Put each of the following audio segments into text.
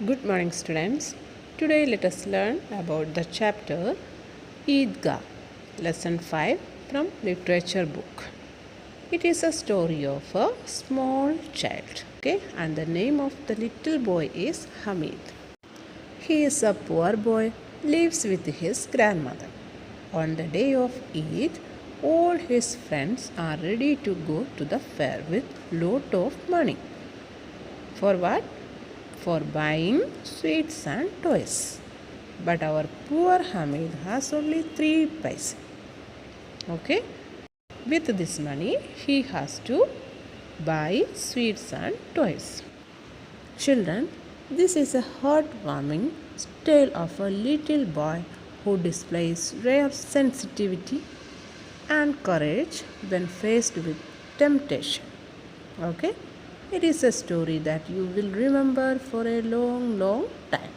Good morning, students. Today, let us learn about the chapter Eidgah, lesson 5 from literature book. It is a story of a small child, and the name of the little boy is Hamid. He is a poor boy, lives with his grandmother. On the day of Eid, all his friends are ready to go to the fair with lot of money. For what? For buying sweets and toys. But our poor Hamid has only 3 paise. Okay? With this money, he has to buy sweets and toys. Children, this is a heartwarming tale of a little boy who displays rare sensitivity and courage when faced with temptation. Okay? It is a story that you will remember for a long, long time.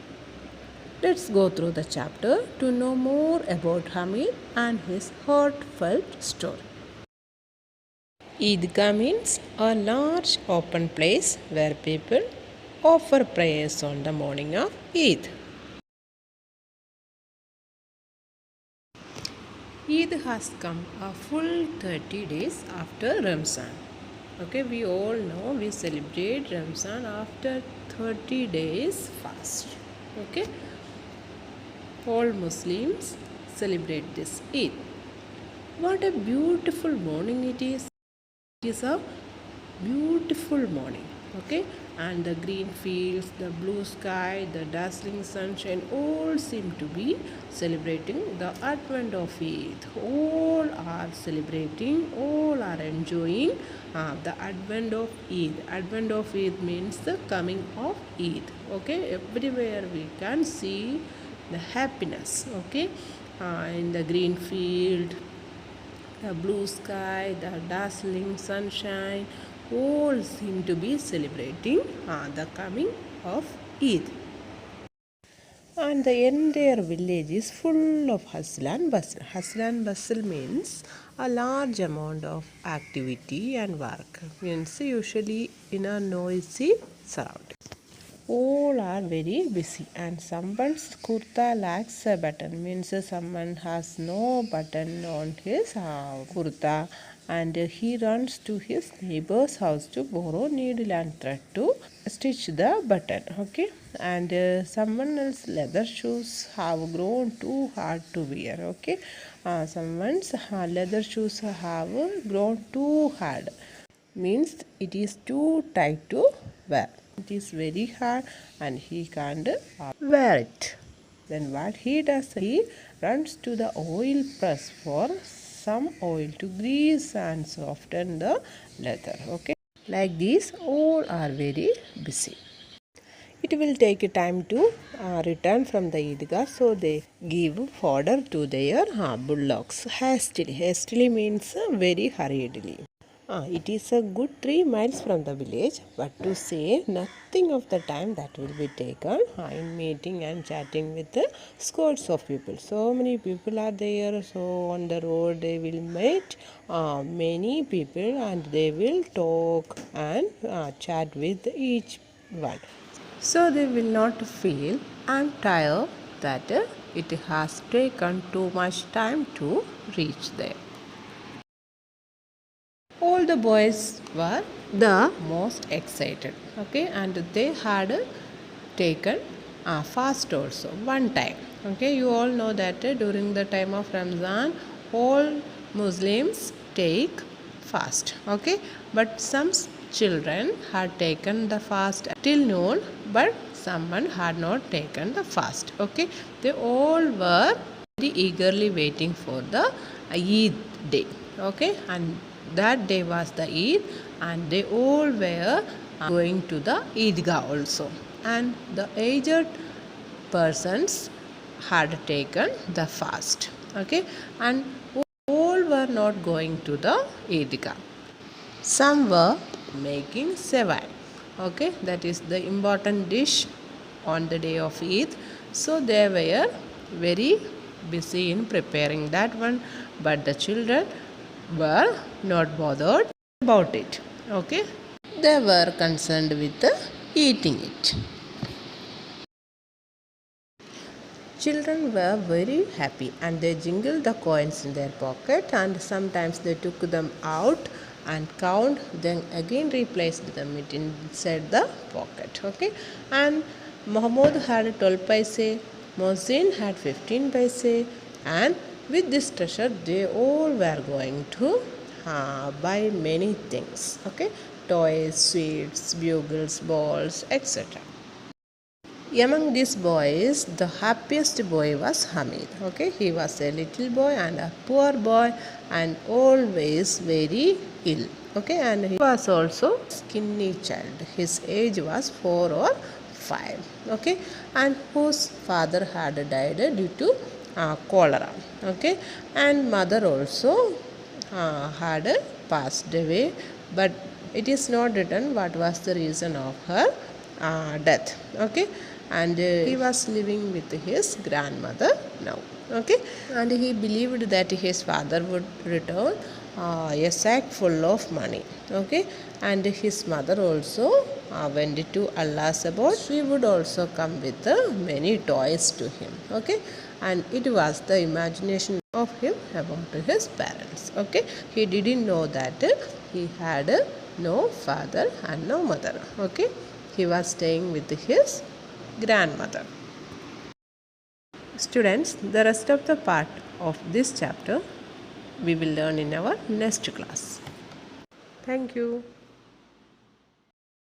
Let's go through the chapter to know more about Hamid and his heartfelt story. Eidgah means a large open place where people offer prayers on the morning of Eid. Eid has come a full 30 days after Ramzan. Okay, we all know we celebrate Ramzan after 30 days fast. Okay, all Muslims celebrate this Eid. What a beautiful morning it is. It is a beautiful morning. Okay, and the green fields, the blue sky, the dazzling sunshine all seem to be celebrating the advent of Eid. All are celebrating, all are enjoying the advent of Eid. Advent of Eid means the coming of Eid. Okay, everywhere we can see the happiness. Okay, in the green field, the blue sky, the dazzling sunshine, all seem to be celebrating the coming of Eid. And the entire village is full of hustle and bustle. Hustle and bustle means a large amount of activity and work. Means usually in a noisy surrounding. All are very busy, and someone's kurta lacks a button. Means someone has no button on his kurta, and he runs to his neighbor's house to borrow needle and thread to stitch the button. Okay, and someone else's leather shoes have grown too hard to wear. Okay, someone's leather shoes have grown too hard. Means it is too tight to wear. It is very hard and he can't wear it. Then what he does, he runs to the oil press for some oil to grease and soften the leather. Okay, like this, all are very busy. It will take a time to return from the Eidgah, so they give fodder to their bullocks hastily. Hastily means very hurriedly. It is a good 3 miles from the village, but to say nothing of the time that will be taken in meeting and chatting with the scores of people. So many people are there, so on the road they will meet many people and they will talk and chat with each one. So they will not feel I'm tired that it has taken too much time to reach there. All the boys were the most excited, okay, and they had taken fast also one time. Okay, you all know that during the time of Ramzan all Muslims take fast. Okay, but some children had taken the fast till noon, but someone had not taken the fast. Okay, they all were very eagerly waiting for the Eid day. Okay, and that day was the Eid, and they all were going to the Eidgah also. And the aged persons had taken the fast. Okay, and all were not going to the Eidgah. Some were making sevai. Okay, that is the important dish on the day of Eid. So they were very busy in preparing that one, but the children were not bothered about it. Okay, they were concerned with eating it. Children were very happy and they jingled the coins in their pocket, and sometimes they took them out and count, then again replaced them it inside the pocket. Okay, and Mahmoud had 12 paise, Mohsin had 15 paise, and with this treasure they all were going to buy many things. Okay, toys, sweets, bugles, balls, etc. Among these boys, the happiest boy was Hamid. Okay, he was a little boy and a poor boy and always very ill. Okay, and he was also skinny child. His age was 4 or 5. Okay, and whose father had died due to cholera. Okay, and mother also had passed away, but it is not written what was the reason of her death. Okay, and he was living with his grandmother now. Okay, and he believed that his father would return a sack full of money. Okay, and his mother also went to Allah's abode. She would also come with many toys to him. Okay, and it was the imagination of him about his parents. Okay, he didn't know that he had no father and no mother. Okay, he was staying with his grandmother. Students, the rest of the part of this chapter we will learn in our next class. Thank you.